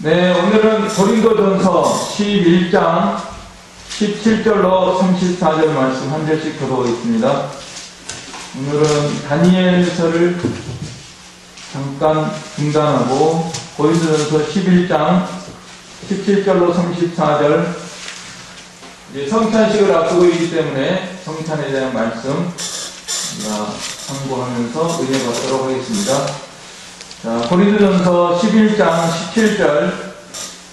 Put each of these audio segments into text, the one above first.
네, 오늘은 고린도전서 11장 17절로 34절 말씀 한 절씩 들어오겠습니다. 오늘은 다니엘서를 잠깐 중단하고 고린도전서 11장 17절로 34절 이제 성찬식을 앞두고 있기 때문에 성찬에 대한 말씀 우리가 참고하면서 은혜 받도록 하겠습니다. 자, 고린도전서 11장 17절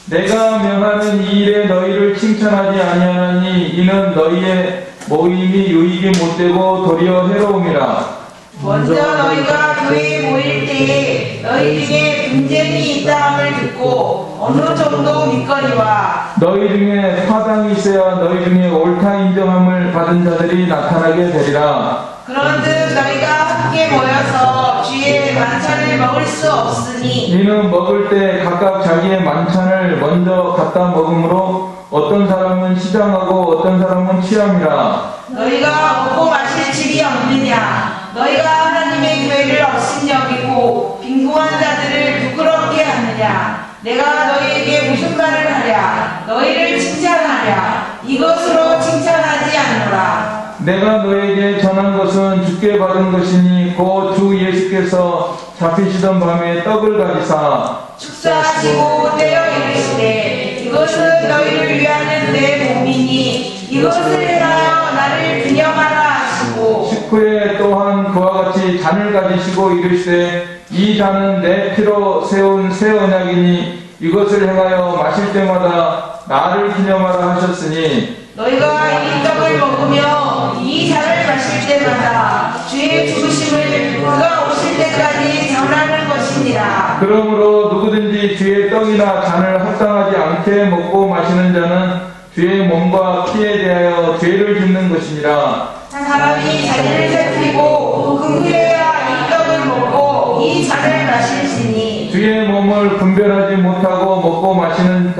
내가 명하는 이 일에 너희를 칭찬하지 아니하나니 이는 너희의 모임이 유익이 못되고 도리어 해로움이라. 먼저 너희가 교회에 모일 때에 너희 중에 분쟁이 있다함을 듣고 어느 정도 믿거니와 너희 중에 파당이 있어야 너희 중에 옳다 인정함을 받은 자들이 나타나게 되리라. 그런즉 너희가 함께 모여서 주의 만찬을 먹을 수 없으니 이는 먹을 때 각각 자기의 만찬을 먼저 갖다 먹으므로 어떤 사람은 시장하고 어떤 사람은 취함이라. 너희가 먹고 마실 집이 없느냐 너희가 하나님의 교회를 업신여기고 빈궁한 자들을 부끄럽게 하느냐 내가 너희에게 무슨 말을 하랴 너희를 칭찬하랴 이것으로 칭찬하지 않노라. 내가 너에게 전한 것은 주께 받은 것이니 곧 주 예수께서 잡히시던 밤에 떡을 가지사 축사하시고 떼어 이르시되 이것은 너희를 위하는 내 몸이니 이것을 행하여 나를 기념하라 하시고 식후에 또한 그와 같이 잔을 가지시고 이르시되 이 잔은 내 피로 세운 새 언약이니 이것을 행하여 마실 때마다 나를 기념하라 하셨으니 너희가 이 떡을 먹으며 이 잔을 마실 때마다 주의 죽으심을 그가 오실 때까지 전하는 것이니라. 그러므로 누구든지 주의 떡이나 잔을 합당하지 않게 먹고 마시는 자는 주의 몸과 피에 대하여 죄를 짓는 것이니라. 사람이 자기를 살피고 그 후에야 이 떡을 먹고 이 잔을 마실지니 주의 몸을 분별하지 못하고 먹고 마시는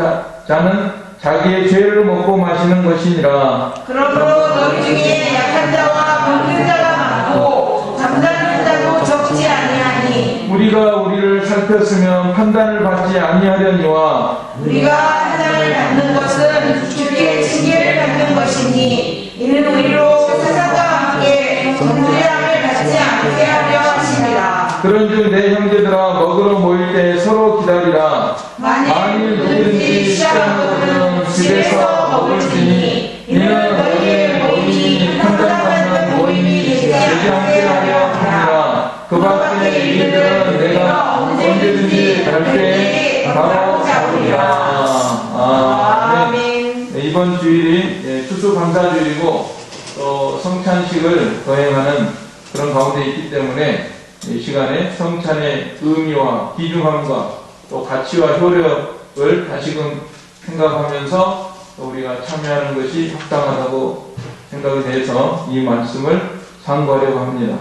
자는 자기의 죄를 먹고 마시는 것이니라. 그러므로 너희 중에 약한 자와 병든 자가 많고 잠자는 자도 적지 아니하니 우리가 우리를 살폈으면 판단을 받지 아니하려니와 우리가 판단을 받는 것은 주께 징계를 받는 것이니 이는 우리로 세상과 함께 정죄함을 받지 않게 하려 하시니라. 그런즉 내 형제들아 먹으러 모일 때 서로 기다리라. 만일 누구든지 시험하거든 집에서 먹을지니 이는 너희의 모임이 판단받는 모임이 되지 않게 하려 함이라. 그 밖의 일들은 내가 언제든지 갈 때 바로 잡으리라. 아멘. 네, 이번 주일이 추수감사주일이고 또 성찬식을 거행하는 그런 가운데 있기 때문에 이 시간에 성찬의 의미와 귀중함과 또 가치와 효력을 다시금 생각하면서 또 우리가 참여하는 것이 합당하다고 생각이 돼서 이 말씀을 상고하려고 합니다.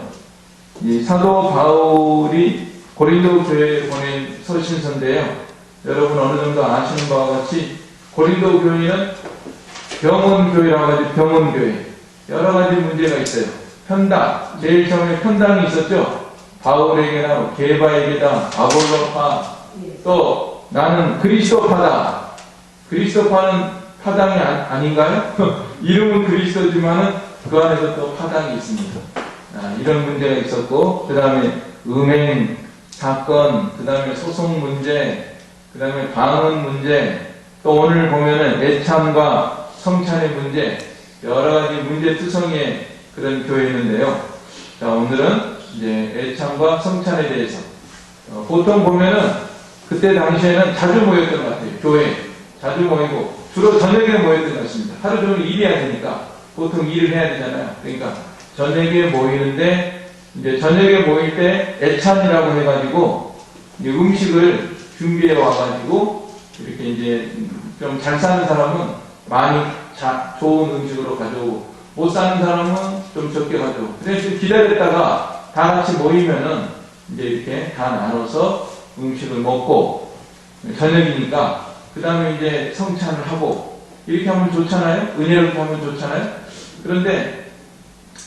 이 사도 바울이 고린도 교회에 보낸 서신서인데요. 여러분 어느 정도 아시는 바와 같이 고린도 교회는 병원교회라고 하죠. 병원교회. 여러 가지 문제가 있어요. 편당. 제일 처음에 편당이 있었죠. 바울에게나 게바에게다 아볼로파 또 나는 그리스도파다. 그리스도파는 파당이 아닌가요? 이름은 그리스도지만은 그 안에서 또 파당이 있습니다. 이런 문제가 있었고 그 다음에 음행 사건, 그 다음에 소송 문제, 그 다음에 방언 문제, 또 오늘 보면은 애참과 성찬의 문제, 여러 가지 문제투성이의 그런 교회였는데요. 자, 오늘은 이제 애참과 성찬에 대해서 보통 보면은 그때 당시에는 자주 모였던 것 같아요. 교회에 자주 모이고 주로 저녁에 모였던 것 같습니다. 하루 종일 일이 안 되니까 보통 일을 해야 되잖아요. 그러니까 저녁에 모이는데 이제 저녁에 모일 때 애찬이라고 해가지고 이제 음식을 준비해 와가지고 이렇게 이제 좀 잘 사는 사람은 많이 좋은 음식으로 가져오고 못 사는 사람은 좀 적게 가져오고 그래서 기다렸다가 다 같이 모이면은 이제 이렇게 다 나눠서 음식을 먹고 저녁이니까 그 다음에 이제 성찬을 하고 이렇게 하면 좋잖아요. 은혜롭게 하면 좋잖아요. 그런데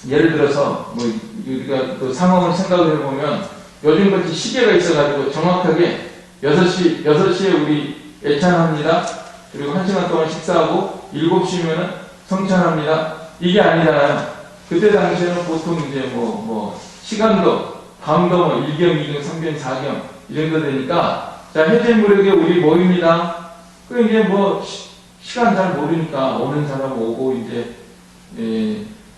예를 들어서 뭐 우리가 그 상황을 생각을 해보면 요즘같이 시계가 있어가지고 정확하게 6시에 우리 애찬합니다. 그리고 1시간 동안 식사하고 7시면은 성찬합니다. 이게 아니잖아요. 그때 당시에는 보통 이제 시간도 밤도 1경, 2경, 3경, 4경 이 정도 되니까 자, 해제무렵에 우리 모입니다. 그 이제 시간 잘 모르니까 오는 사람 오고 이제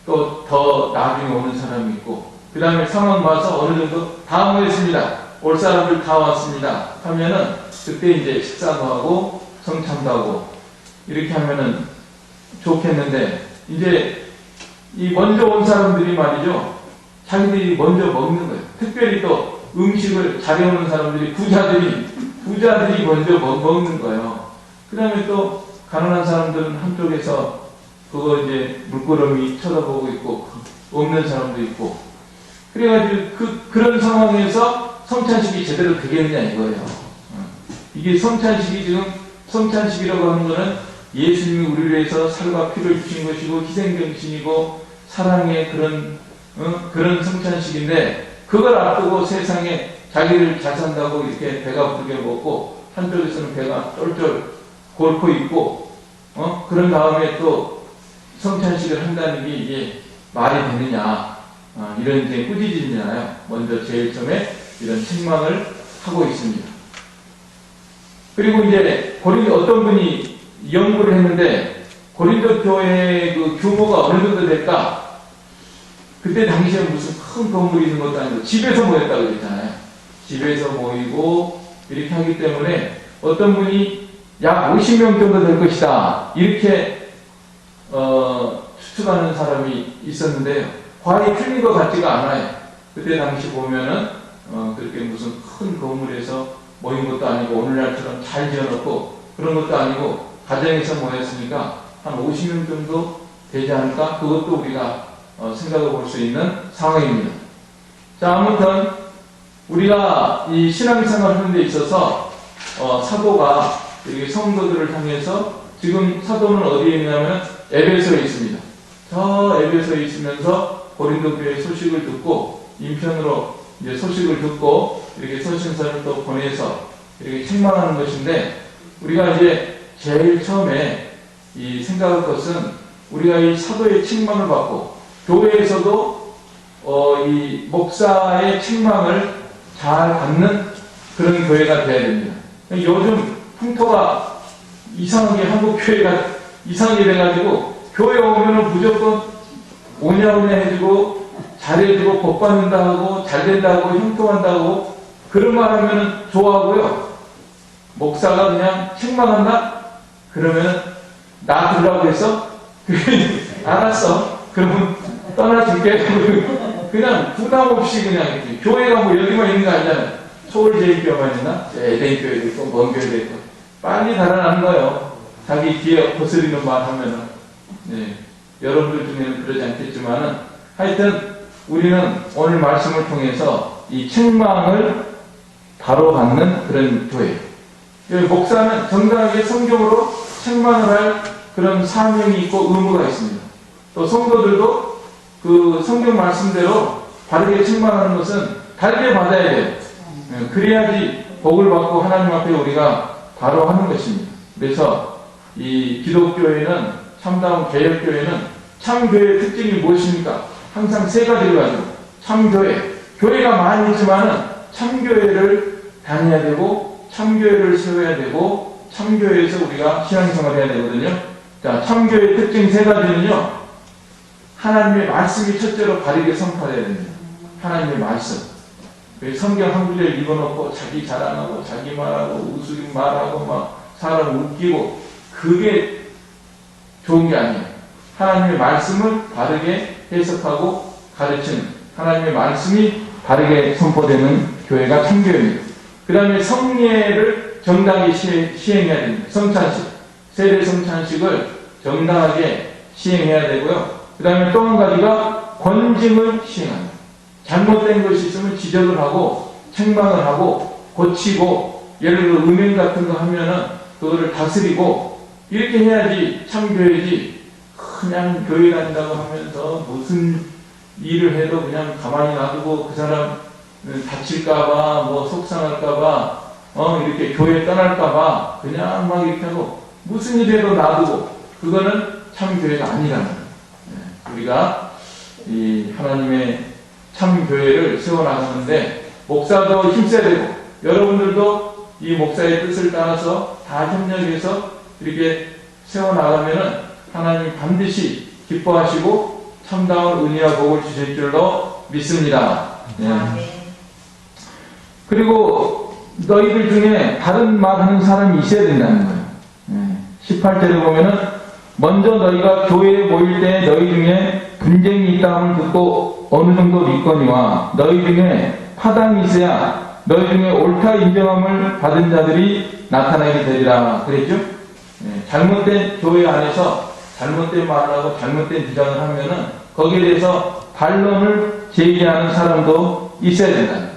또 더 나중에 오는 사람이 있고 그 다음에 상황 봐서 어느 정도 다 모였습니다. 올 사람들 다 왔습니다. 하면은 그때 이제 식사도 하고 성찬도 하고 이렇게 하면은 좋겠는데 이제 이 먼저 온 사람들이 말이죠. 자기들이 먼저 먹는 거예요. 특별히 또 음식을 잘해오는 사람들이 부자들이 먼저 먹는 거예요. 그 다음에 또 가난한 사람들은 한쪽에서 그거 이제 물끄러미 쳐다보고 있고 없는 사람도 있고 그래가지고 그런 상황에서 성찬식이 제대로 되겠느냐 이거예요. 이게 성찬식이 지금 성찬식이라고 하는 거는 예수님이 우리를 위해서 살과 피를 주신 것이고 희생정신이고 사랑의 그런 성찬식인데 그걸 앞두고 세상에 자기를 잘 산다고 이렇게 배가 부르게 먹고 한쪽에서는 배가 쫄쫄 골고 있고 그런 다음에 또 성찬식을 한다는 게 이게 말이 되느냐 이런 이제 꾸짖음이잖아요. 먼저 제일 처음에 이런 책망을 하고 있습니다. 그리고 이제 어떤 분이 연구를 했는데 고린도 교회의 그 규모가 어느 정도 될까? 그때 당시에 무슨 큰 건물이 있는 것도 아니고 집에서 모였다고 그랬잖아요. 집에서 모이고 이렇게 하기 때문에 어떤 분이 약 50명 정도 될 것이다. 이렇게 추측하는 사람이 있었는데요. 과히 틀린 것 같지가 않아요. 그때 당시 보면은 그렇게 무슨 큰 건물에서 모인 것도 아니고 오늘날처럼 잘 지어놓고 그런 것도 아니고 가정에서 모였으니까 한 50명 정도 되지 않을까? 그것도 우리가 생각해 볼 수 있는 상황입니다. 자, 아무튼 우리가 이 신앙생활 하는 데 있어서 사도가 이렇게 성도들을 향해서 지금 사도는 어디에 있냐면 에베소에 있습니다. 저 에베소에 있으면서 고린도 교회 소식을 듣고 인편으로 이제 소식을 듣고 이렇게 서신서를 또 보내서 이렇게 책망하는 것인데 우리가 이제 제일 처음에 이 생각할 것은 우리가 이 사도의 책망을 받고 교회에서도 이 목사의 책망을 잘 받는 그런 교회가 되어야 됩니다. 요즘 풍토가 이상하게 한국 교회가 이상하게 돼가지고 교회 오면은 무조건 오냐오냐 해주고 잘해주고 복 받는다 하고 잘 된다고 형통한다고 그런 말 하면은 좋아하고요. 목사가 그냥 책망한다? 그러면은 나 들으라고 해서 알았어. 그러면 떠나줄게. 그냥 부담 없이 그냥 이렇게. 교회가 여기만 있는 거 아니잖아요. 서울제일교회만 있나? 에덴교회도 있고 먼 교회도 있고 빨리 달아나는 거예요. 자기 뒤에 거스리는 말 하면은. 네. 여러분들 중에는 그러지 않겠지만은 하여튼 우리는 오늘 말씀을 통해서 이 책망을 바로 받는 그런 교회. 목사는 정당하게 성경으로 책망을 할 그런 사명이 있고 의무가 있습니다. 또 성도들도 그 성경 말씀대로 바르게 책망하는 것은 다르게 받아야 돼요. 그래야지 복을 받고 하나님 앞에 우리가 바로 하는 것입니다. 그래서 이 기독교회는 참다운 개혁교회는 참교회의 특징이 무엇입니까? 항상 세 가지를 가지고 참교회, 교회가 많이 있지만은 참교회를 다녀야 되고 참교회를 세워야 되고 참교회에서 우리가 신앙생활을 해야 되거든요. 자, 참교회의 특징 세 가지는요. 하나님의 말씀이 첫째로 바르게 선포해야 됩니다. 하나님의 말씀. 성경 한 구절 읽어놓고 자기 자랑하고 자기 말하고 우스갯 말하고 막 사람 웃기고 그게 좋은 게 아니에요. 하나님의 말씀을 바르게 해석하고 가르치는 하나님의 말씀이 바르게 선포되는 교회가 참교회입니다. 그 다음에 성례를 정당하게 시행해야 됩니다. 성찬식, 세례 성찬식을 정당하게 시행해야 되고요. 그 다음에 또 한 가지가 권징을 시행합니다. 잘못된 것이 있으면 지적을 하고 책망을 하고 고치고 예를 들어 음행 같은 거 하면은 그거를 다스리고 이렇게 해야지 참교회지. 그냥 교회 다닌다고 하면서 무슨 일을 해도 그냥 가만히 놔두고 그 사람 다칠까봐 속상할까봐 이렇게 교회 떠날까봐 그냥 막 이렇게 하고 무슨 일에도 놔두고 그거는 참 교회가 아니라는 거예요. 우리가 이 하나님의 참 교회를 세워나가는데 목사도 힘써야 되고 여러분들도 이 목사의 뜻을 따라서 다 협력해서 이렇게 세워나가면은 하나님 반드시 기뻐하시고 참다운 은혜와 복을 주실 줄로 믿습니다. 그리고 너희들 중에 다른 말하는 사람이 있어야 된다는 거예요. 18절에 보면은 먼저 너희가 교회에 모일 때 너희 중에 분쟁이 있다함을 듣고 어느 정도 믿거니와 너희 중에 파당이 있어야 너희 중에 옳다 인정함을 받은 자들이 나타나게 되리라 그랬죠? 잘못된 교회 안에서 잘못된 말을 하고 잘못된 주장을 하면은 거기에 대해서 반론을 제기하는 사람도 있어야 된다.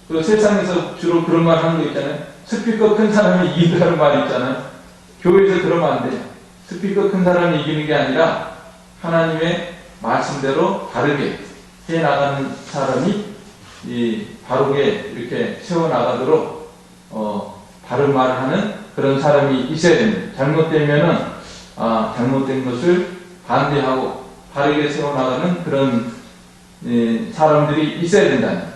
그 세상에서 주로 그런 말 하는 거 있잖아요. 스피커 큰 사람이 이긴다는 말 있잖아요. 교회에서 그러면 안 돼요. 스피커 큰 사람이 이기는 게 아니라 하나님의 말씀대로 바르게 해나가는 사람이 바르게 이렇게 세워나가도록 바른 말을 하는 그런 사람이 있어야 됩니다. 잘못되면은 잘못된 것을 반대하고 바르게 세워나가는 그런 사람들이 있어야 된다.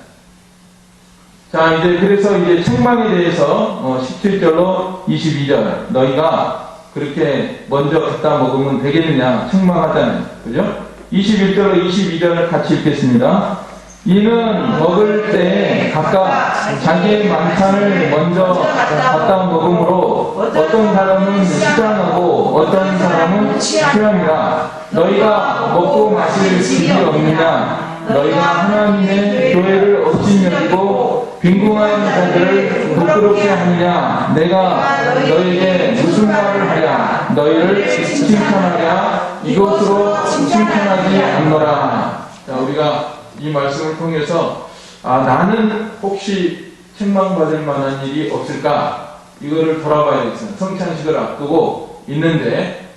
자, 그래서 책망에 대해서 17절로 22절 너희가 그렇게 먼저 갖다 먹으면 되겠느냐 책망하잖아요. 그죠? 21절로 22절을 같이 읽겠습니다. 이는 먹을 때 각각 자기의 만찬을 먼저 갖다 먹음으로 어떤 사람은 시장하고 어떤 사람은 취함이라. 너희가 먹고 마실 집이 없느냐? 너희가 하나님의 교회를 업신 여기고 빈궁한 자들을 부끄럽게 하느냐? 내가 너희에게 무슨 말을 하랴? 너희를 칭찬하랴? 이것으로 칭찬하지 않노라. 자, 우리가 이 말씀을 통해서 나는 혹시 책망받을 만한 일이 없을까? 이거를 돌아봐야겠어요. 성찬식을 앞두고 있는데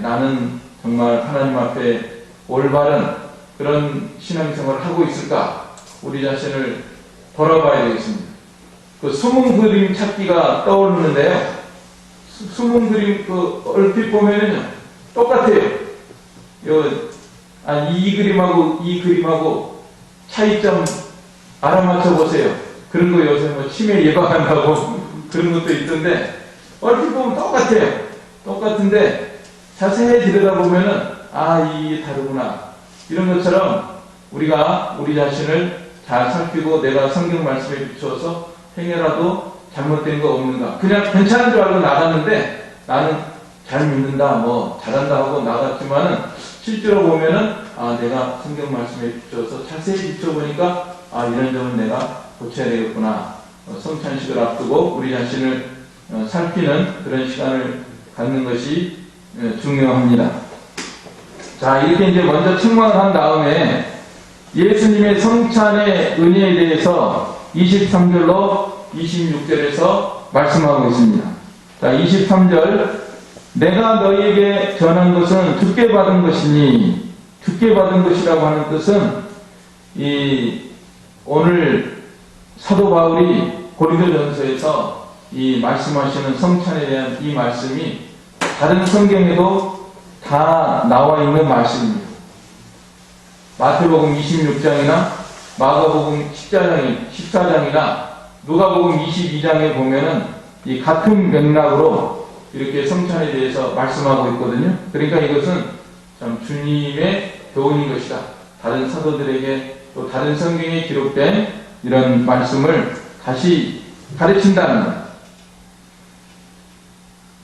나는 정말 하나님 앞에 올바른 그런 신앙생활을 하고 있을까? 우리 자신을 돌아봐야 되겠습니다. 그 숨은 그림 찾기가 떠오르는데요. 숨은 그림 얼핏 보면은요 똑같아요. 이 그림하고 이 그림하고 차이점 알아맞혀 보세요. 그런 거 요새 치매 예방한다고 그런 것도 있던데 얼핏 보면 똑같아요. 똑같은데 자세히 들여다보면은 이게 다르구나. 이런 것처럼 우리가 우리 자신을 잘 살피고 내가 성경 말씀에 비추어서 행여라도 잘못된 거 없는가. 그냥 괜찮은 줄 알고 나갔는데 나는 잘 믿는다, 잘한다 하고 나갔지만은 실제로 보면은 내가 성경 말씀에 비추어서 자세히 비춰보니까 이런 점은 내가 고쳐야 되겠구나. 성찬식을 앞두고 우리 자신을 살피는 그런 시간을 갖는 것이 중요합니다. 자, 이렇게 먼저 책망을 한 다음에 예수님의 성찬의 은혜에 대해서 23절로 26절에서 말씀하고 있습니다. 자, 23절 내가 너희에게 전한 것은 주께 받은 것이니 주께 받은 것이라고 하는 뜻은 오늘 사도 바울이 고린도전서에서 이 말씀하시는 성찬에 대한 이 말씀이 다른 성경에도 다 나와 있는 말씀입니다. 마태복음 26장이나 마가복음 14장이나 누가복음 22장에 보면은 이 같은 맥락으로 이렇게 성찬에 대해서 말씀하고 있거든요. 그러니까 이것은 참 주님의 교훈인 것이다. 다른 사도들에게 또 다른 성경에 기록된 이런 말씀을 다시 가르친다는 것.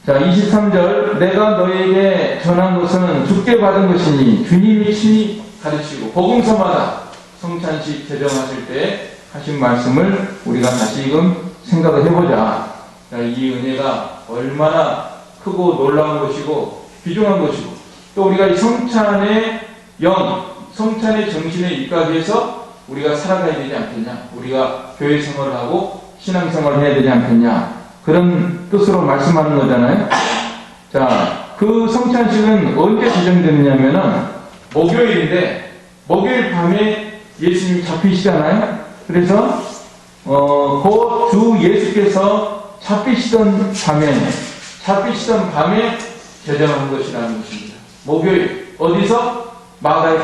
자, 23절 내가 너에게 전한 것은 주께 받은 것이니 주님이 친히 가르치고 복음서마다 성찬식 제정하실 때 하신 말씀을 우리가 다시금 생각을 해보자. 자, 이 은혜가 얼마나 크고 놀라운 것이고 귀중한 것이고 또 우리가 이 성찬의 성찬의 정신에 입각해서 우리가 살아가야 되지 않겠냐. 우리가 교회 생활을 하고 신앙생활을 해야 되지 않겠냐. 그런 뜻으로 말씀하는 거잖아요. 자, 그 성찬식은 언제 제정되느냐면은 목요일인데 목요일 밤에 예수님이 잡히시잖아요. 그래서 곧 주 예수께서 잡히시던 밤에 제정한 것이라는 것입니다. 목요일 어디서? 마가의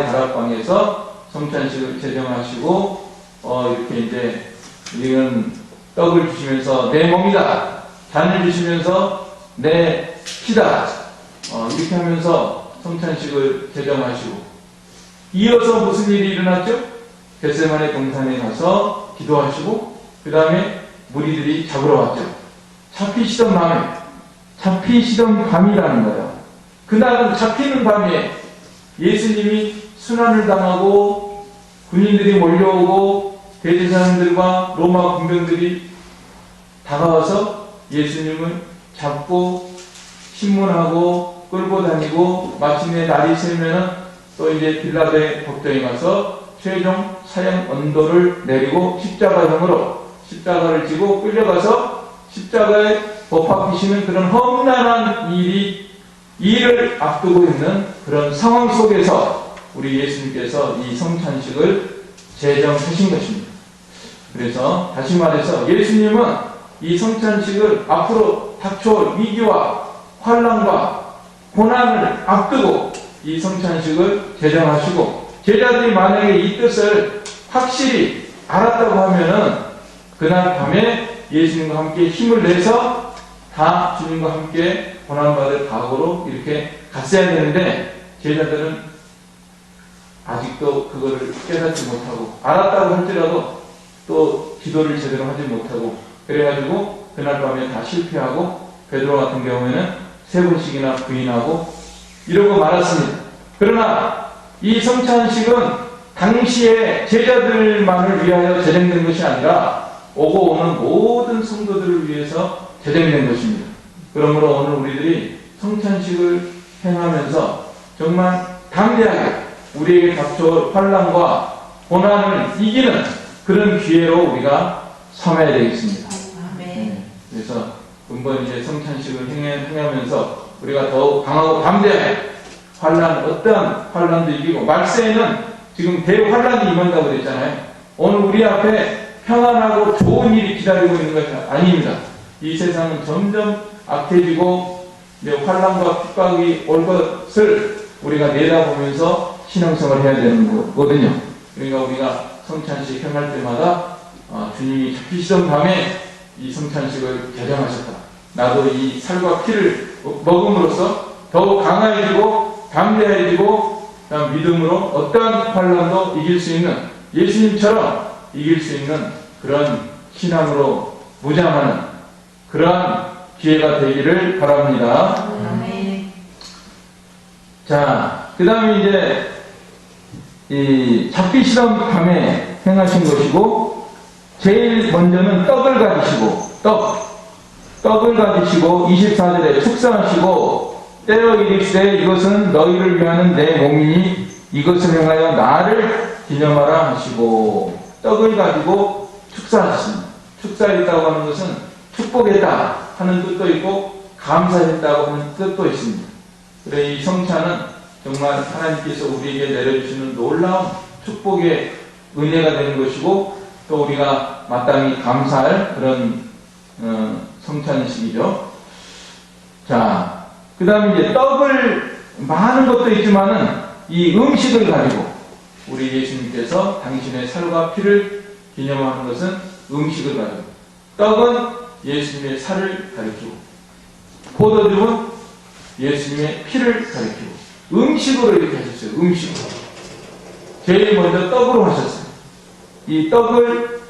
다락방에서 성찬식을 제정하시고 이렇게 이제 이런 떡을 주시면서 내 몸이다, 잔을 주시면서 내 피다, 이렇게 하면서 성찬식을 제정하시고, 이어서 무슨 일이 일어났죠? 겟세마네 동산에 가서 기도하시고, 그 다음에 무리들이 잡으러 왔죠. 잡히시던 밤이라는 거예요. 그날은 잡히는 밤에 예수님이 순환을 당하고 군인들이 몰려오고 대제사장들과 로마 군병들이 다가와서 예수님을 잡고 신문하고 끌고 다니고, 마침내 날이 새면은 또 이제 빌라도의 법정에 가서 최종 사형 언도를 내리고 십자가를 지고 끌려가서 십자가에 못 박히시는 그런 험난한 일을 앞두고 있는 그런 상황 속에서 우리 예수님께서 이 성찬식을 제정하신 것입니다. 그래서 다시 말해서 예수님은 이 성찬식을 앞으로 닥쳐올 위기와 환난과 고난을 앞두고 이 성찬식을 제정하시고, 제자들이 만약에 이 뜻을 확실히 알았다고 하면은 그날 밤에 예수님과 함께 힘을 내서 다 주님과 함께 고난받을 각오로 이렇게 갔어야 되는데, 제자들은 아직도 그거를 깨닫지 못하고, 알았다고 할지라도 또 기도를 제대로 하지 못하고, 그래가지고 그날 밤에 다 실패하고 베드로 같은 경우에는 3번씩이나 부인하고 이러고 말았습니다. 그러나 이 성찬식은 당시에 제자들만을 위하여 제정된 것이 아니라 오고 오는 모든 성도들을 위해서 제정된 것입니다. 그러므로 오늘 우리들이 성찬식을 행하면서 정말 담대하게 우리에게 닥쳐올 환난과 고난을 이기는 그런 기회로 우리가 삼아야 되겠습니다. 아멘. 그래서 이번 이제 성찬식을 행하면서 우리가 더욱 강하고 담대하게 어떠한 환난도 이기고, 말세에는 지금 대환난이 임한다고 그랬잖아요. 오늘 우리 앞에 평안하고 좋은 일이 기다리고 있는 것이 아닙니다. 이 세상은 점점 악해지고 환난과 핍박이 올 것을 우리가 내다보면서 신앙생활을 해야 되는 거거든요. 그러니까 우리가 성찬식 행할 때마다 주님이 잡히시던 밤에 이 성찬식을 제정하셨다. 나도 이 살과 피를 먹음으로써 더욱 강해지고 담대해지고 믿음으로 어떠한 환난도 이길 수 있는, 예수님처럼 이길 수 있는 그런 신앙으로 무장하는 그러한 기회가 되기를 바랍니다. 아멘. 자, 그 다음에 이제 이 잡히시던 밤에 행하신 것이고, 제일 먼저는 떡을 가지시고, 떡을 가지시고 24절에 축사하시고 떼어 이르시되 이것은 너희를 위하는 내 몸이니 이것을 행하여 나를 기념하라 하시고, 떡을 가지고 축사하십니다. 축사했다고 하는 것은 축복했다 하는 뜻도 있고 감사했다고 하는 뜻도 있습니다. 그래, 이 성찬은 정말 하나님께서 우리에게 내려주시는 놀라운 축복의 은혜가 되는 것이고, 또 우리가 마땅히 감사할 그런 성찬식이죠. 자, 그 다음에 이제 떡을, 많은 것도 있지만은 이 음식을 가지고 우리 예수님께서 당신의 살과 피를 기념하는 것은 음식을 가지고, 떡은 예수님의 살을 가리키고, 포도주는 예수님의 피를 가리키고, 음식으로 이렇게 하셨어요. 음식으로. 제일 먼저 떡으로 하셨어요. 이 떡을,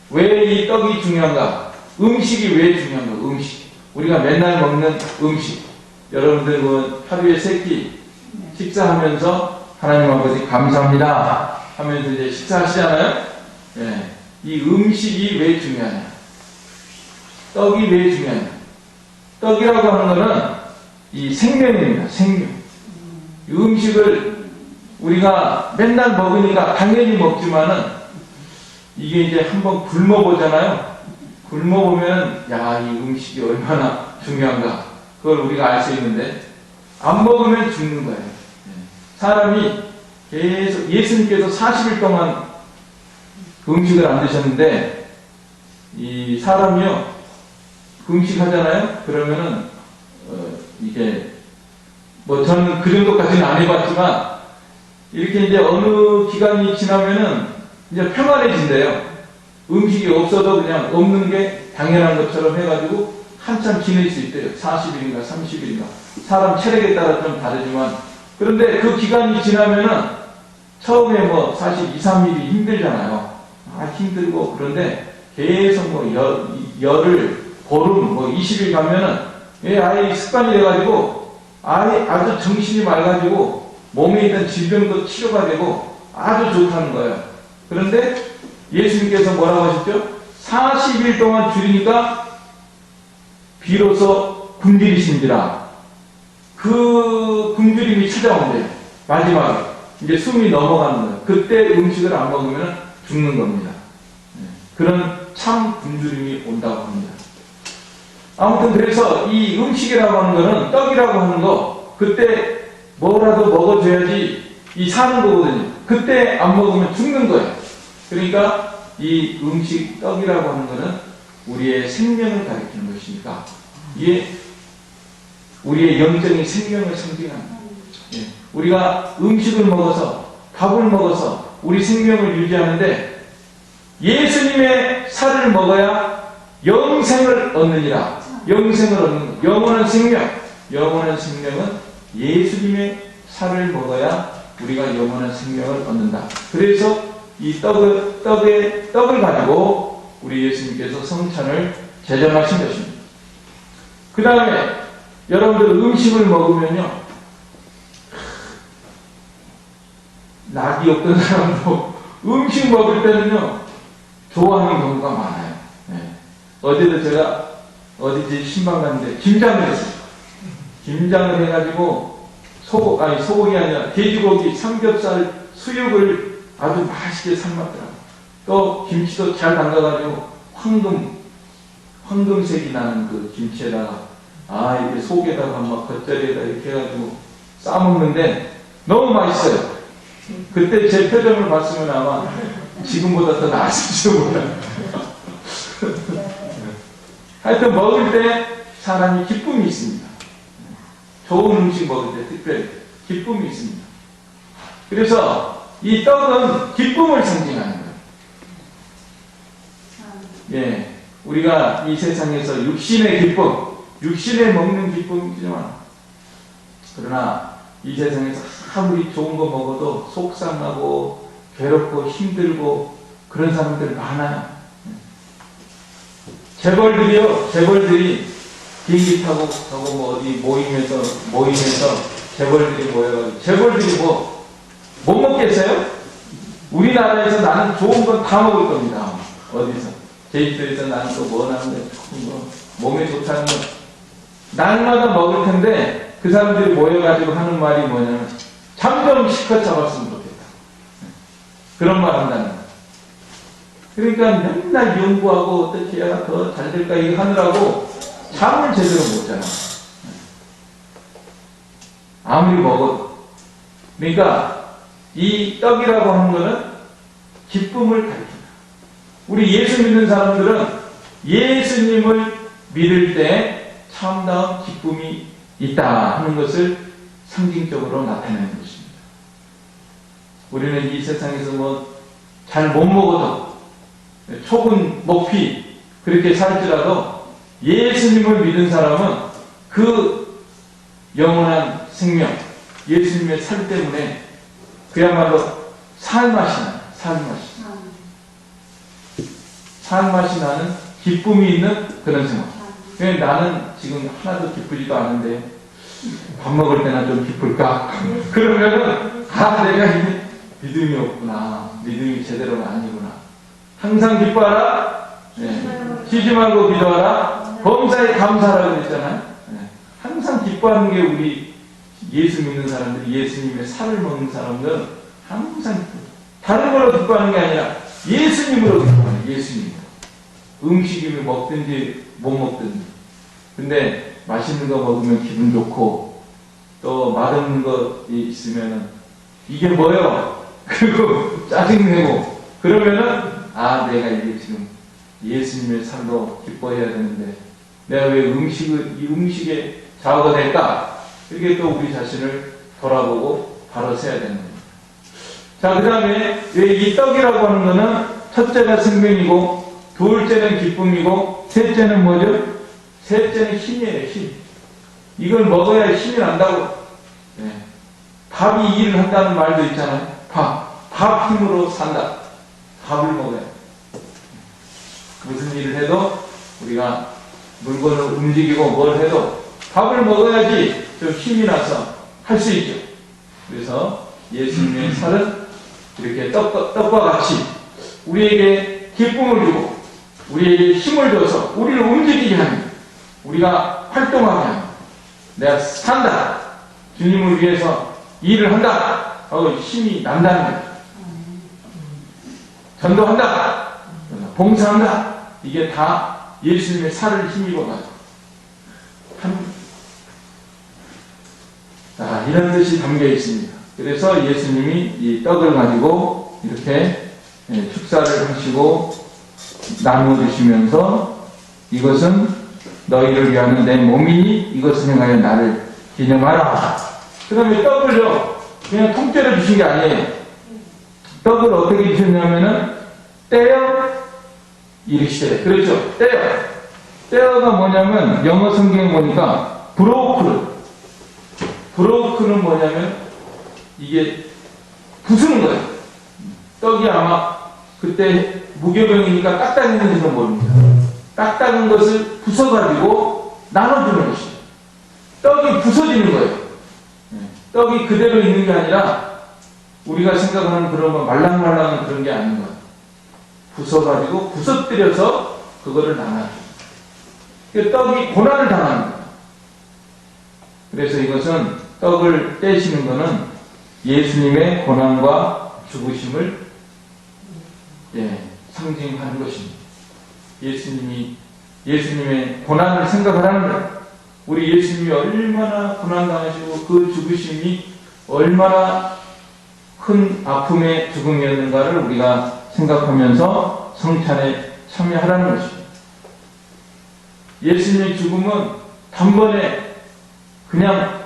왜 이 떡이 중요한가? 음식이 왜 중요한가? 음식. 우리가 맨날 먹는 음식. 여러분들 하루에 3끼 식사하면서 하나님 아버지 감사합니다 하면서 이제 식사하시잖아요. 예. 이 음식이 왜 중요하냐? 떡이 왜 중요하냐? 떡이라고 하는 것은 이 생명입니다. 생명. 이 음식을 우리가 맨날 먹으니까 당연히 먹지만은 이게 이제 한번 굶어보잖아요. 굶어보면 야, 이 음식이 얼마나 중요한가 그걸 우리가 알 수 있는데, 안 먹으면 죽는 거예요. 사람이 계속, 예수님께서 40일 동안 음식을 안 드셨는데, 이 사람이요, 음식 하잖아요? 그러면은, 이게, 뭐 저는 그 정도까지는 안 해봤지만, 이렇게 이제 어느 기간이 지나면은 이제 평안해진대요. 음식이 없어도 그냥 없는 게 당연한 것처럼 해가지고 한참 지낼 수 있대요. 40일인가 30일인가. 사람 체력에 따라 좀 다르지만. 그런데 그 기간이 지나면은 처음에 뭐 사실 2, 3일이 힘들잖아요. 힘들고. 그런데 계속 뭐 열흘, 보름, 뭐 20일 가면은 아예 습관이 돼가지고 아예 아주 정신이 맑아지고 몸에 있던 질병도 치료가 되고 아주 좋다는 거예요. 그런데 예수님께서 뭐라고 하셨죠? 40일 동안 줄이니까 비로소 굶주리신지라. 그 굶주림이 찾아온대요. 마지막에 이제 숨이 넘어가는 거예요. 그때 음식을 안 먹으면 죽는 겁니다. 그런 참 굶주림이 온다고 합니다. 아무튼 그래서 이 음식이라고 하는 거는, 떡이라고 하는 거, 그때 뭐라도 먹어줘야지 이 사는 거거든요. 그때 안 먹으면 죽는 거예요. 그러니까 이 음식, 떡이라고 하는 거는 우리의 생명을 가리키는 것이니까, 이게 우리의 영적인 생명을 상징하는 거예요. 우리가 음식을 먹어서, 밥을 먹어서 우리 생명을 유지하는데, 예수님의 살을 먹어야 영생을 얻느니라. 영생을 얻는 거. 영원한 생명. 영원한 생명은 예수님의 살을 먹어야 우리가 영원한 생명을 얻는다. 그래서 이 떡을 가지고 우리 예수님께서 성찬을 제정하신 것입니다. 그 다음에 여러분들 음식을 먹으면요, 낙이 없던 사람도 음식 먹을 때는요 좋아하는 경우가 많아요. 어제도 제가 어디지 신방 갔는데 김장을 했어요. 김장을 해가지고 소고기 아니라 돼지고기, 삼겹살, 수육을 아주 맛있게 삶았더라고요. 또 김치도 잘 담가가지고 황금색이 나는 그 김치에다가 이게 속에다가 막 겉절이에다 이렇게 해가지고 싸먹는데 너무 맛있어요. 그때 제 표정을 봤으면 아마 지금보다 더 나았을지도 몰라요. 하여튼 먹을 때 사람이 기쁨이 있습니다. 좋은 음식 먹을 때 특별히 기쁨이 있습니다. 그래서 이 떡은 기쁨을 상징하는 거예요. 예, 우리가 이 세상에서 육신의 기쁨, 육신에 먹는 기쁨이지만, 그러나 이 세상에서 아무리 좋은 거 먹어도 속상하고 괴롭고 힘들고 그런 사람들 많아요. 재벌들이 비행기 타고 저거 뭐 어디 모이면서 재벌들이 모여가지고, 재벌들이 뭐 못 먹겠어요? 우리나라에서 나는 좋은 건 다 먹을 겁니다. 어디서 제주도에서 나는 또 뭐 나는데 몸에 좋다는 거 날마다 먹을 텐데, 그 사람들이 모여가지고 하는 말이 뭐냐면 잠 좀 실컷 잡았으면 좋겠다. 그런 말 한다는 거예요. 그러니까 맨날 연구하고 어떻게 해야 더 잘 될까 이거 하느라고 잠을 제대로 못 자요. 아무리 먹어도. 그러니까 이 떡이라고 하는 거는 기쁨을 가리킨다. 우리 예수 믿는 사람들은 예수님을 믿을 때 참다운 기쁨이 있다 하는 것을 상징적으로 나타내는 것입니다. 우리는 이 세상에서 뭐 잘 못 먹어도 촉은 목피 그렇게 살지라도 예수님을 믿은 사람은 그 영원한 생명, 예수님의 살 때문에 그야말로 살맛이 나요. 살맛이 나는 기쁨이 있는 그런 생활. 나는 지금 하나도 기쁘지도 않은데 밥 먹을 때나 좀 기쁠까? 그러면은 내가 이게 믿음이 없구나. 믿음이 제대로가 아니구나. 항상 기뻐하라. 쉬지 말고 기도하라. 범사에 감사하라고 그랬잖아요. 항상 기뻐하는 게 우리 예수 믿는 사람들, 예수님의 살을 먹는 사람들은 항상 다른 걸로 기뻐하는 게 아니라 예수님으로 기뻐하는 거예요. 예수님으로. 음식을 먹든지 못 먹든지. 근데 맛있는 거 먹으면 기분 좋고, 또 맛없는 거 있으면은 이게 뭐요? 그리고 짜증내고 그러면은 아, 내가 이게 지금 예수님의 살로 기뻐해야 되는데 내가 왜 이 음식에 좌우가 될까? 이렇게 또 우리 자신을 돌아보고 바로 세야 되는 겁니다. 자, 그 다음에 왜 이 떡이라고 하는 거는 첫째가 생명이고 둘째는 기쁨이고 셋째는 뭐죠? 셋째는 힘이에요. 힘. 이걸 먹어야 힘이 난다고. 네. 밥이 일을 한다는 말도 있잖아요. 밥 힘으로 산다. 밥을 먹어야 돼. 무슨 일을 해도 우리가 물건을 움직이고 뭘 해도 밥을 먹어야지 좀 힘이 나서 할 수 있죠. 그래서 예수님의 살은 이렇게 떡과 같이 우리에게 기쁨을 주고 우리에게 힘을 줘서 우리를 움직이게 하는, 우리가 활동하게 하는, 내가 산다, 주님을 위해서 일을 한다 하고 힘이 난다는 거예요. 전도한다, 봉사한다, 이게 다 예수님의 살을 힘입어가지고 이런 뜻이 담겨 있습니다. 그래서 예수님이 이 떡을 가지고 이렇게 축사를 하시고 나누어 주시면서 이것은 너희를 위하는 내 몸이니 이것을 행하여 나를 기념하라. 그 다음에 떡을요 그냥 통째로 주신 게 아니에요. 떡을 어떻게 주셨냐면은 떼어 이르시되, 그렇죠? 떼어가 뭐냐면 영어 성경에 보니까 브로크는 뭐냐면 이게 부수는 거예요. 떡이 아마 그때 무교병이니까 딱딱했는지는 모릅니다. 딱딱한 것을 부숴가지고 나눠주는 것이에요. 떡이 부서지는 거예요. 떡이 그대로 있는 게 아니라 우리가 생각하는 그런 거 말랑말랑한 그런 게 아닌 거예요. 부숴가지고 부서뜨려서 그거를 나눠줘요. 떡이 고난을 당하는 거예요. 그래서 이것은 떡을 떼시는 것은 예수님의 고난과 죽으심을 상징하는 것입니다. 예수님의 고난을 생각하라는 거예요. 우리 예수님이 얼마나 고난당하시고 그 죽으심이 얼마나 큰 아픔의 죽음이었는가를 우리가 생각하면서 성찬에 참여하라는 것입니다. 예수님의 죽음은 단번에 그냥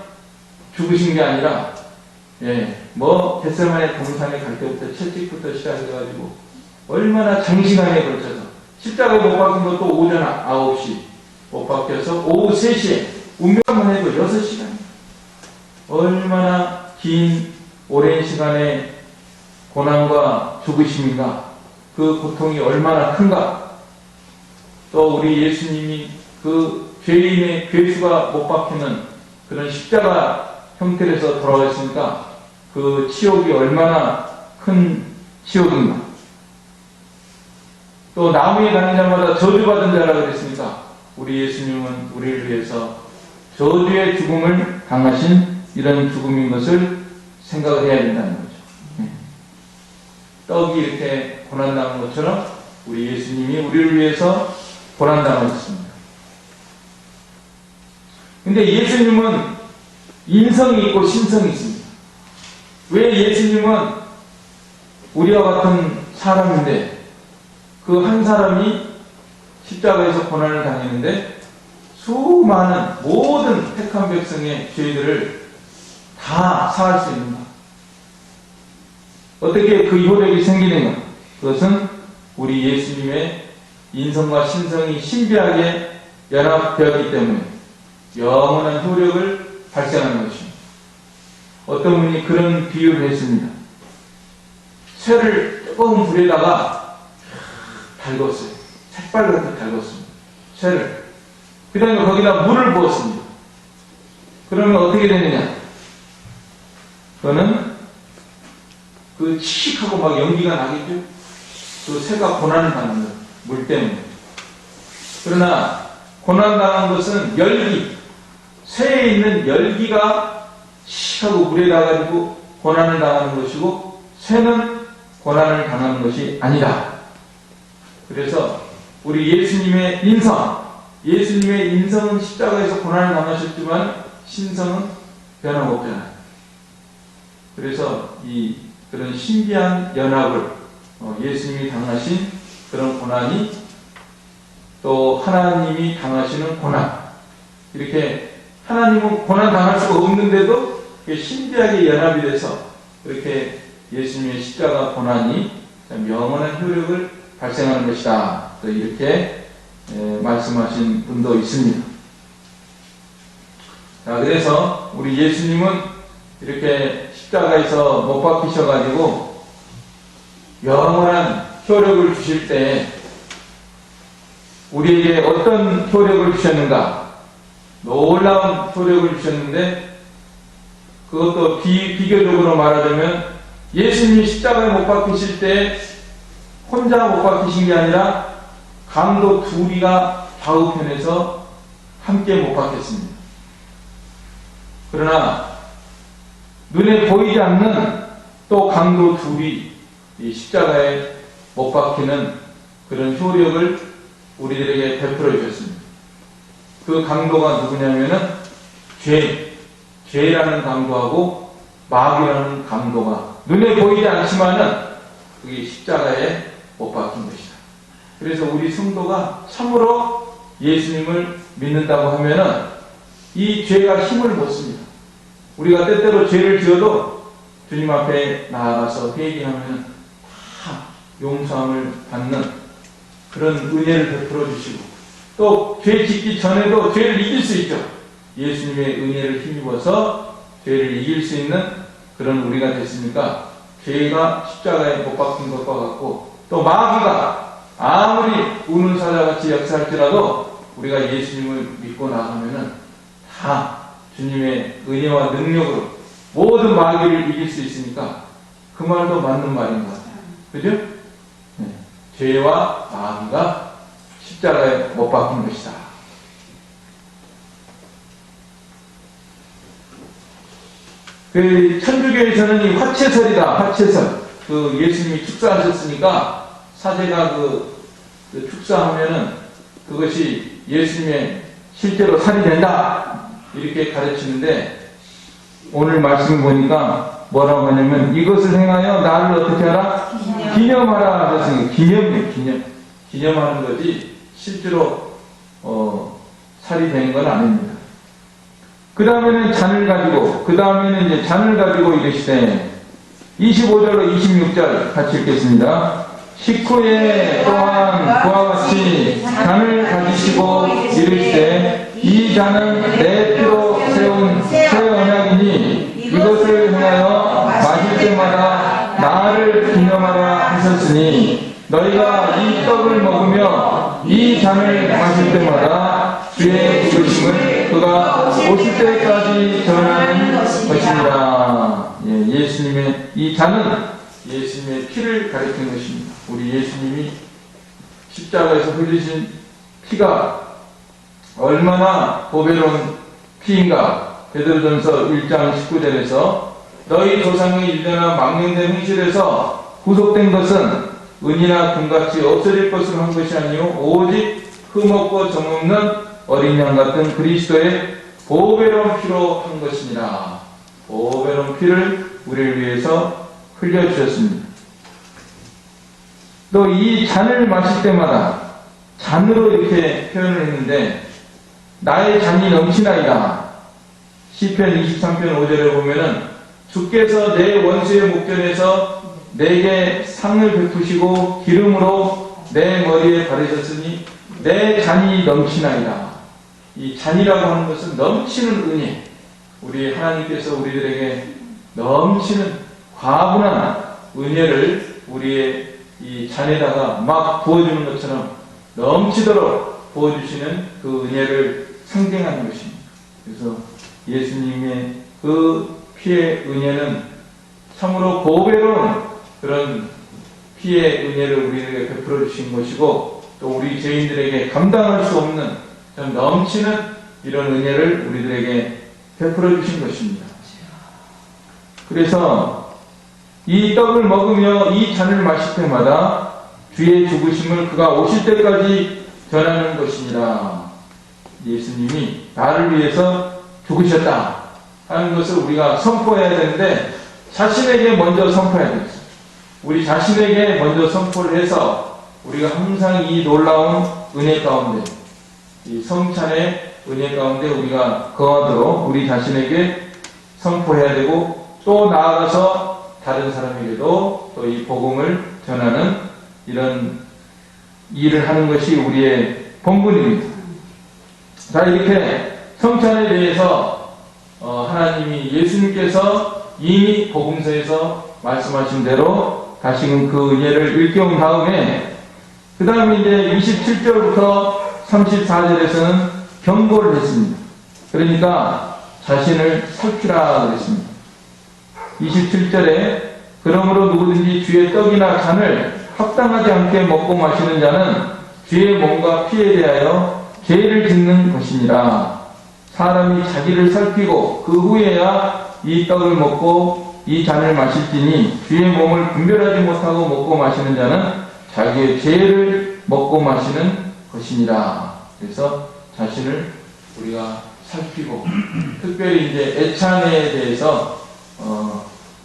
죽으신 게 아니라 겟세마네 동산에 갈 때부터 채찍부터 시작해가지고 얼마나 장시간에 걸쳐서 십자가에 못 박힌 것도 오전 9시 못 박혀서 오후 3시에 운명만 해도 6시간, 얼마나 긴 오랜 시간의 고난과 죽으심인가, 그 고통이 얼마나 큰가. 또 우리 예수님이 그 죄인의 괴수가 못 박히는 그런 십자가 형태로서 돌아가셨으니까 그 치욕이 얼마나 큰 치욕인가. 또 나무에 가는 자마다 저주받은 자라 그랬으니까 우리 예수님은 우리를 위해서 저주의 죽음을 당하신 이런 죽음인 것을 생각을 해야 된다는 거죠. 떡이 이렇게 고난당한 것처럼 우리 예수님이 우리를 위해서 고난당하셨습니다. 근데 예수님은 인성이 있고 신성이 있습니다. 왜 예수님은 우리와 같은 사람인데 그 한 사람이 십자가에서 고난을 당했는데 수많은 모든 택한 백성의 죄들을 다 사할 수 있는가? 어떻게 그 효력이 생기는가? 그것은 우리 예수님의 인성과 신성이 신비하게 연합되었기 때문에 영원한 효력을 발생하는 것입니다. 어떤 분이 그런 비유를 했습니다. 쇠를 뜨거운 불에다가 달궜어요. 새빨갛게 달궜습니다. 쇠를. 그 다음에 거기다 물을 부었습니다. 그러면 어떻게 되느냐? 그거는 그 칙하고 막 연기가 나겠죠? 그 새가 고난을 받는 거예요. 물 때문에. 그러나 고난당한 것은 열기, 쇠에 있는 열기가 칙하고 물에 닿아가지고 고난을 당하는 것이고 쇠는 고난을 당하는 것이 아니다. 그래서 우리 예수님의 인성은 십자가에서 고난을 당하셨지만 신성은 변함없잖아요. 그래서 그런 신비한 연합을 예수님이 당하신 그런 고난이 또 하나님이 당하시는 고난, 이렇게 하나님은 고난 당할 수가 없는데도 신비하게 연합이 돼서 이렇게 예수님의 십자가 고난이 영원한 효력을 발생하는 것이다. 또 이렇게 말씀하신 분도 있습니다. 자, 그래서 우리 예수님은 이렇게 십자가에서 못 박히셔가지고 영원한 효력을 주실 때 우리에게 어떤 효력을 주셨는가? 놀라운 효력을 주셨는데, 그것도 비교적으로 말하자면 예수님이 십자가에 못 박히실 때 혼자 못 박히신 게 아니라 강도 둘이가 좌우편에서 함께 못 박혔습니다. 그러나 눈에 보이지 않는 또 강도 둘이 이 십자가에 못 박히는 그런 효력을 우리들에게 베풀어 주셨습니다. 그 강도가 누구냐면은 죄라는 강도하고 마귀라는 강도가 눈에 보이지 않지만은 그게 십자가에 못 박힌 것이다. 그래서 우리 성도가 참으로 예수님을 믿는다고 하면은 이 죄가 힘을 못 씁니다. 우리가 때때로 죄를 지어도 주님 앞에 나아가서 회개하면 다 용서함을 받는 그런 은혜를 베풀어 주시고, 또 죄 짓기 전에도 죄를 이길 수 있죠. 예수님의 은혜를 힘입어서 죄를 이길 수 있는 그런 우리가 됐으니까 죄가 십자가에 못 박힌 것과 같고, 또 마귀가 아무리 우는 사자같이 역사할지라도 우리가 예수님을 믿고 나가면은 다 주님의 은혜와 능력으로 모든 마귀를 이길 수 있으니까 그 말도 맞는 말인 것 같아요. 그죠? 네. 죄와 마귀가 십자가에 못 박힌 것이다. 그 천주교에서는 이 화채설이다. 화채설. 그 예수님이 축사하셨으니까 사제가 그 축사하면은 그것이 예수님의 실제로 살이 된다. 이렇게 가르치는데, 오늘 말씀 보니까 뭐라고 하냐면 이것을 행하여 나를 어떻게 하라? 기념하라 하셨으니까 기념하는 거지 실제로 살이 되는 건 아닙니다. 그 다음에는 잔을 가지고 이르시되 25절로 26절 같이 읽겠습니다. 식후에 또한 그와 같이 잔을 가지시고 이르시되 이 잔은 내 피로 세운 새 언약이니 이것을 행하여 마실 때마다 나를 기념하라 하셨으니, 너희가 이 떡을 먹으며 이 잔을 마실 때마다 주의 죽으심을 그가 오실 때까지 전하는 것입니다. 예수님의 이 잔은 예수님의 피를 가리키는 것입니다. 우리 예수님이 십자가에서 흘리신 피가 얼마나 보배로운 피인가. 베드로전서 1장 19절에서 너희 조상의 유전한 망령된 행실에서 구속된 것은 은이나 금같이 없어질 것으로 한 것이 아니요 오직 흠없고 점없는 어린 양 같은 그리스도의 보배로운 피로 한 것입니다. 보배로운 피를 우리를 위해서 흘려주셨습니다. 또 이 잔을 마실 때마다 잔으로 이렇게 표현을 했는데, 나의 잔이 넘치나이다. 시편 23편 5절에 보면은 주께서 내 원수의 목전에서 내게 상을 베푸시고 기름으로 내 머리에 바르셨으니 내 잔이 넘치나이다. 이 잔이라고 하는 것은 넘치는 은혜, 우리 하나님께서 우리들에게 넘치는 과분한 은혜를 우리의 이 잔에다가 막 부어주는 것처럼 넘치도록 부어주시는 그 은혜를 상징하는 것입니다. 그래서 예수님의 그 피의 은혜는 참으로 보배로운 그런 피의 은혜를 우리에게 베풀어 주신 것이고, 또 우리 죄인들에게 감당할 수 없는 참 넘치는 이런 은혜를 우리들에게 베풀어 주신 것입니다. 그래서 이 떡을 먹으며 이 잔을 마실 때마다 주의 죽으심을 그가 오실 때까지 전하는 것이니라. 예수님이 나를 위해서 죽으셨다 하는 것을 우리가 선포해야 되는데, 자신에게 먼저 선포해야 되겠습니다. 우리 자신에게 먼저 선포를 해서 우리가 항상 이 놀라운 은혜 가운데, 이 성찬의 은혜 가운데 우리가 거하도록 우리 자신에게 선포해야 되고, 또 나아가서 다른 사람에게도 또 이 복음을 전하는 이런 일을 하는 것이 우리의 본분입니다. 자, 이렇게 성찬에 대해서 하나님이 예수님께서 이미 복음서에서 말씀하신 대로 다시금 그 은혜를 일깨운 다음에 그 다음에 이제 27절부터 34절에서는 경고를 했습니다. 그러니까 자신을 살피라 그랬습니다. 27절에 그러므로 누구든지 주의 떡이나 잔을 합당하지 않게 먹고 마시는 자는 주의 몸과 피에 대하여 죄를 짓는 것이니라. 사람이 자기를 살피고 그 후에야 이 떡을 먹고 이 잔을 마실지니 주의 몸을 분별하지 못하고 먹고 마시는 자는 자기의 죄를 먹고 마시는 것이니라. 그래서 자신을 우리가 살피고 특별히 이제 애찬에 대해서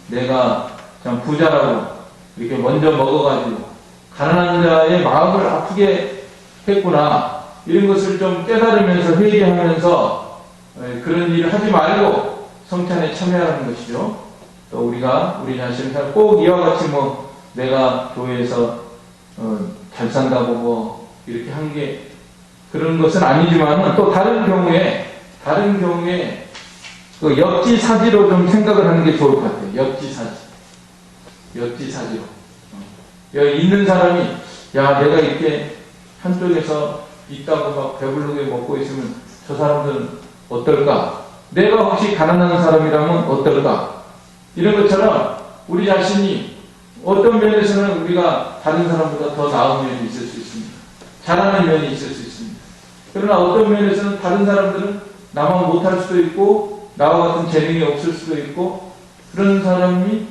내가 참 부자라고 이렇게 먼저 먹어가지고 가난한 자의 마음을 아프게 했구나, 이런 것을 좀 깨달으면서 회개하면서 그런 일을 하지 말고 성찬에 참여하는 것이죠. 또 우리가 우리 자신을 꼭 이와 같이 뭐 내가 교회에서 잘 산다고 뭐 이렇게 한 게 그런 것은 아니지만 또 다른 경우에 그 역지사지로 좀 생각을 하는 게 좋을 것 같아요. 역지사지로. 여기 있는 사람이 야, 내가 이렇게 한쪽에서 있다고 막 배부르게 먹고 있으면 저 사람들은 어떨까? 내가 혹시 가난한 사람이라면 어떨까? 이런 것처럼 우리 자신이 어떤 면에서는 우리가 다른 사람보다 더 나은 면이 있을 수 있습니다. 잘하는 면이 있을 수 있습니다. 그러나 어떤 면에서는 다른 사람들은 나만 못할 수도 있고 나와 같은 재능이 없을 수도 있고, 그런 사람의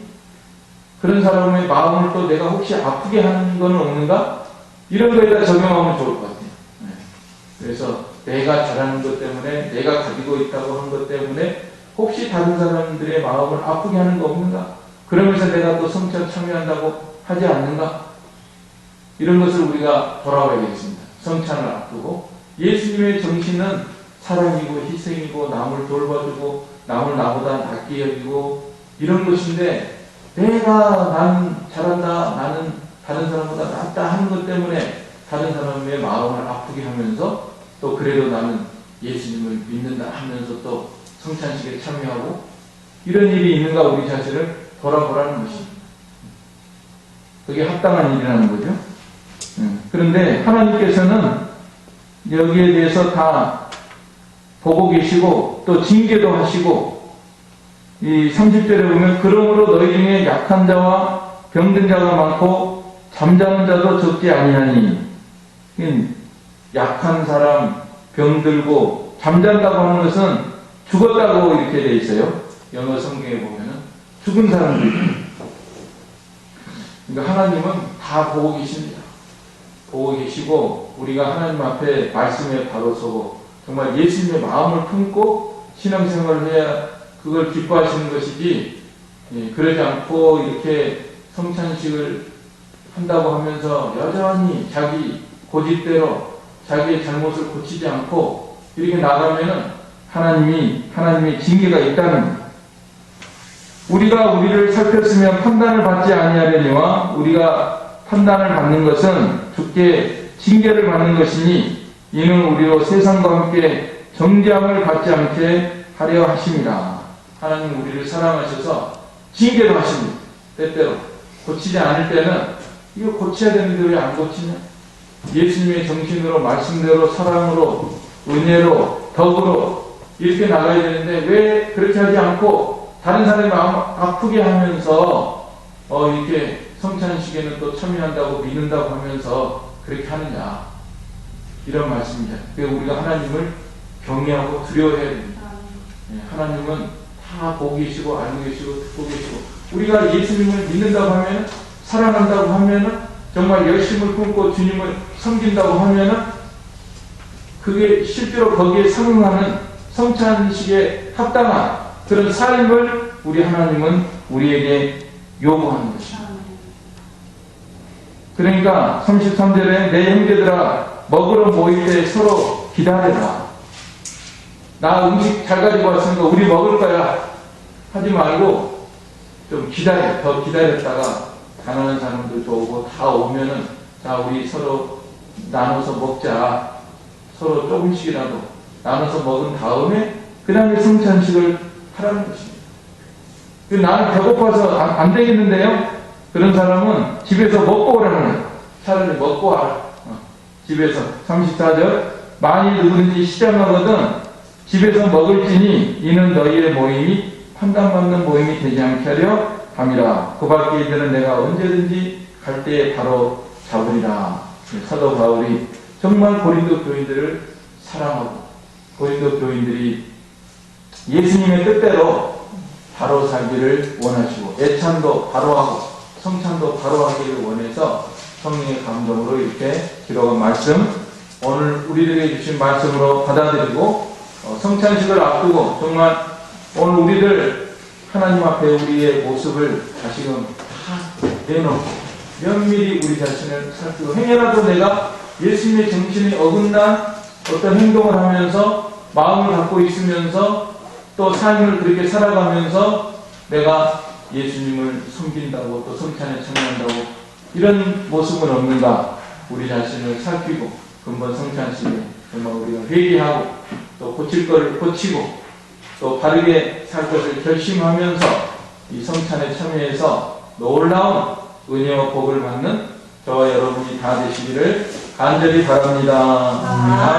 마음을 또 내가 혹시 아프게 하는 건 없는가? 이런 거에다 적용하면 좋을 것 같아요. 그래서 내가 잘하는 것 때문에, 내가 가지고 있다고 한 것 때문에 혹시 다른 사람들의 마음을 아프게 하는 거 없는가? 그러면서 내가 또 성찬 참여한다고 하지 않는가? 이런 것을 우리가 돌아봐야겠습니다. 성찬을 앞두고 예수님의 정신은 사랑이고 희생이고 남을 돌봐주고 남을 나보다 낫게 여기고 이런 것인데, 나는 잘한다, 나는 다른 사람보다 낫다 하는 것 때문에 다른 사람의 마음을 아프게 하면서 또 그래도 나는 예수님을 믿는다 하면서 또 성찬식에 참여하고 이런 일이 있는가, 우리 자신을 돌아보라는 것입니다. 그게 합당한 일이라는 거죠. 그런데 하나님께서는 여기에 대해서 다 보고 계시고 또 징계도 하시고, 이 30절에 보면 그러므로 너희 중에 약한 자와 병든 자가 많고 잠자는 자도 적지 아니하니, 약한 사람, 병들고 잠잔다고 하는 것은 죽었다고 이렇게 돼 있어요. 영어 성경에 보면은 죽은 사람들이. 그러니까 하나님은 다 보고 계십니다. 보고 계시고 우리가 하나님 앞에 말씀에 바로 서고 정말 예수님의 마음을 품고 신앙생활을 해야 그걸 기뻐하시는 것이지, 그러지 않고 이렇게 성찬식을 한다고 하면서 여전히 자기 고집대로 자기의 잘못을 고치지 않고 이렇게 나가면은 하나님의 징계가 있다는 거예요. 우리가 우리를 살폈으면 판단을 받지 아니하려니와 우리가 판단을 받는 것은 주께 징계를 받는 것이니 이는 우리로 세상과 함께 정죄함을 받지 않게 하려 하심이라. 하나님 우리를 사랑하셔서 징계도 하십니다. 때때로 고치지 않을 때는 이거 고쳐야 되는데 왜 안 고치냐? 예수님의 정신으로, 말씀대로, 사랑으로, 은혜로, 덕으로 이렇게 나가야 되는데 왜 그렇게 하지 않고 다른 사람의 마음 아프게 하면서 이렇게 성찬식에는 또 참여한다고 믿는다고 하면서 그렇게 하느냐, 이런 말씀입니다. 그래서 우리가 하나님을 경외하고 두려워해야 됩니다. 하나님은 다 보고 계시고 알고 계시고 듣고 계시고, 우리가 예수님을 믿는다고 하면, 사랑한다고 하면은, 정말 열심을 품고 주님을 섬긴다고 하면은 그게 실제로 거기에 상응하는 성찬식에 합당한 그런 삶을 우리 하나님은 우리에게 요구하는 것입니다. 그러니까 33절에 내 형제들아 먹으러 모일 때 서로 기다려라. 나 음식 잘 가지고 왔으니까 우리 먹을 거야 하지 말고 좀 기다려. 더 기다렸다가 가난한 사람들도 오고 다 오면은 자 우리 서로 나눠서 먹자. 서로 조금씩이라도 나눠서 먹은 다음에 그 다음에 성찬식을 하라는 것입니다. 나는 배고파서 안 되겠는데요? 그런 사람은 집에서 먹고 오라는 거예요. 차라리 먹고 와라. 집에서. 34절 만일 누구든지 시장하거든 집에서 먹을지니 이는 너희의 모임이 판단받는 모임이 되지 않게 하려 함이라. 그 밖에 이들은 내가 언제든지 갈 때에 바로 잡으리라. 사도 바울이 정말 고린도 교인들을 사랑하고 고린도 교인들이 예수님의 뜻대로 바로 살기를 원하시고 애찬도 바로 하고 성찬도 바로 하기를 원해서 성령의 감동으로 이렇게 기록한 말씀 오늘 우리들에게 주신 말씀으로 받아들이고 성찬식을 앞두고 정말 오늘 우리들 하나님 앞에 우리의 모습을 다시금 다 내놓고 면밀히 우리 자신을 살피고 행여라도 내가 예수님의 정신에 어긋난 어떤 행동을 하면서 마음을 갖고 있으면서 또 삶을 그렇게 살아가면서 내가 예수님을 섬긴다고 또 성찬에 참여한다고 이런 모습은 없는가 우리 자신을 살피고 근본 성찬식에 정말 우리가 회개하고 또 고칠 것을 고치고 또 바르게 살 것을 결심하면서 이 성찬에 참여해서 놀라운 은혜와 복을 받는 저와 여러분이 다 되시기를 간절히 바랍니다.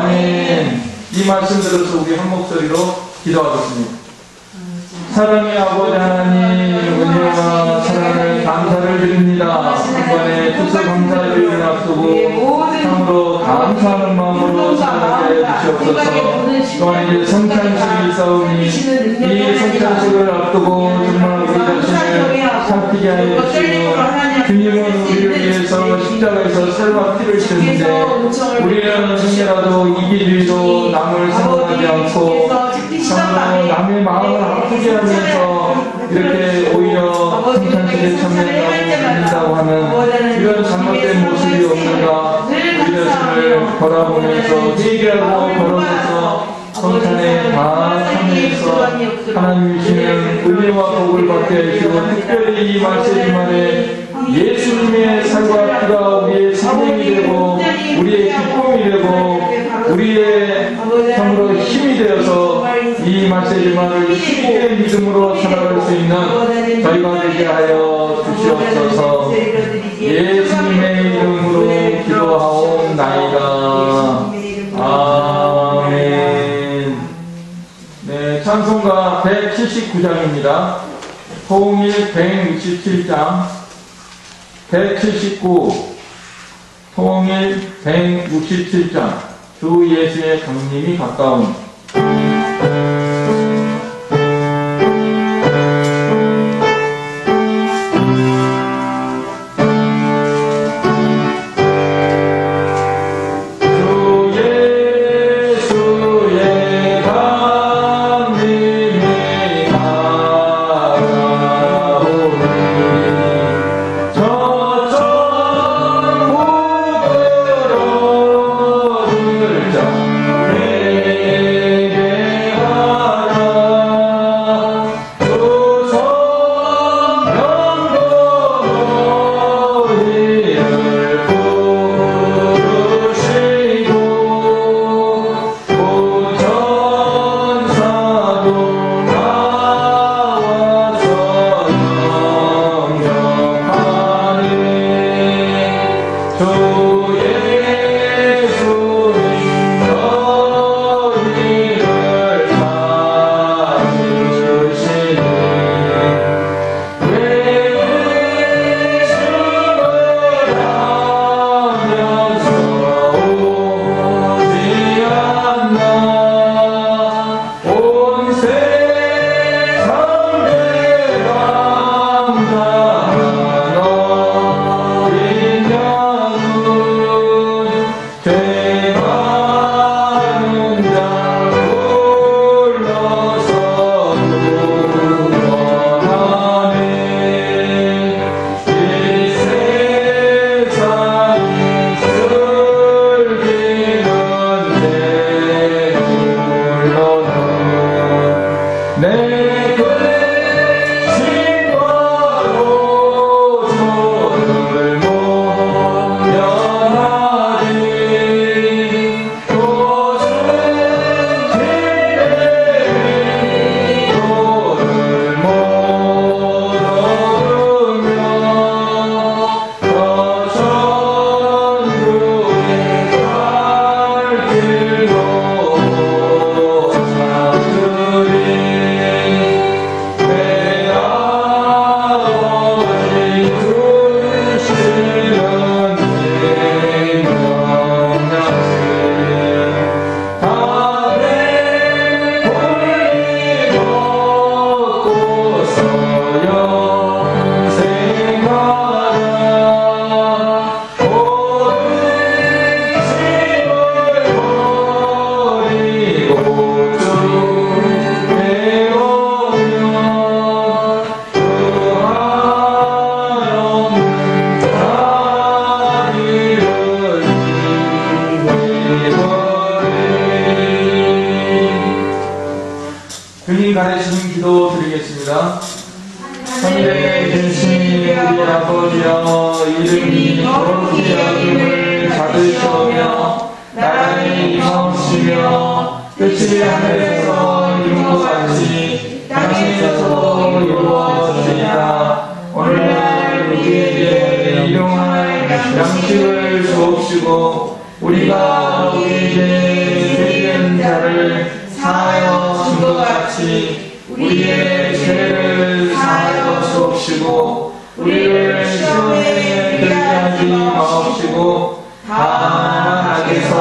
아멘. 이 말씀 들어서 우리 한 목소리로 기도하겠습니다. 사랑의 아버지 하나님 은혜와 사랑을 감사를 드립니다. 이번에 추석 감사주일을 앞두고 참으로 감사하는 마음으로 살게 해주시옵소서. 또한 이제 성찬식이 있사오니 이 성찬식을 앞두고 정말 우리 자신을 살피게 하여 주시고 주님은 우리를 위해서 십자가에서 살과 피를 주셨는데 우리는 생이라도 이기주의로 남을 생각하지 않고 참으로 남의 마음을 아프게 하면서 이렇게 오히려 성찬식에 참여한다고 하는 이런 잘못된 모습이 없는가 우리 자신을 돌아보면서 회개하고 걸어서 성찬에 다 참여해서 하나님 주시는 은혜와 복을 받게 해주시고 특별히 이 말씀만에 예수님의 살과 피가 우리의 생명이 되고 우리의 기쁨이 되고 우리의 참으로 힘이 되어서 이 말씀만을 쉽게 믿음으로 살아갈 수 있는 저희가 되게 하여 주시옵소서. 예수님의 이름으로 기도하옵나이다. 아멘. 네, 찬송가 179장입니다. 통일 167장 179 통일 167장 주 예수의 강림이 가까운 내 주님 가르치신 기도 드리겠습니다. 하늘에 계신 우리 아버지여, 이름이 거룩히 여김을 받으시오며 나라의 임하옵시며 뜻이 하늘에서 이룬 것 같이 땅에서도 이루어지리이다. 오늘날 우리에게 일용할 양식을 주옵시고 우리가 우리에게 죄진 자를 사하여 준 것 같이 우리의 죄를 사하여 주옵시고 우리를 시험에 들게 하지 마옵시고 다만 악에서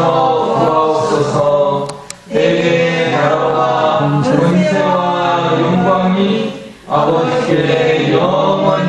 구하옵소서. 대개 나라와 권세와 영광이 아버지께 영원히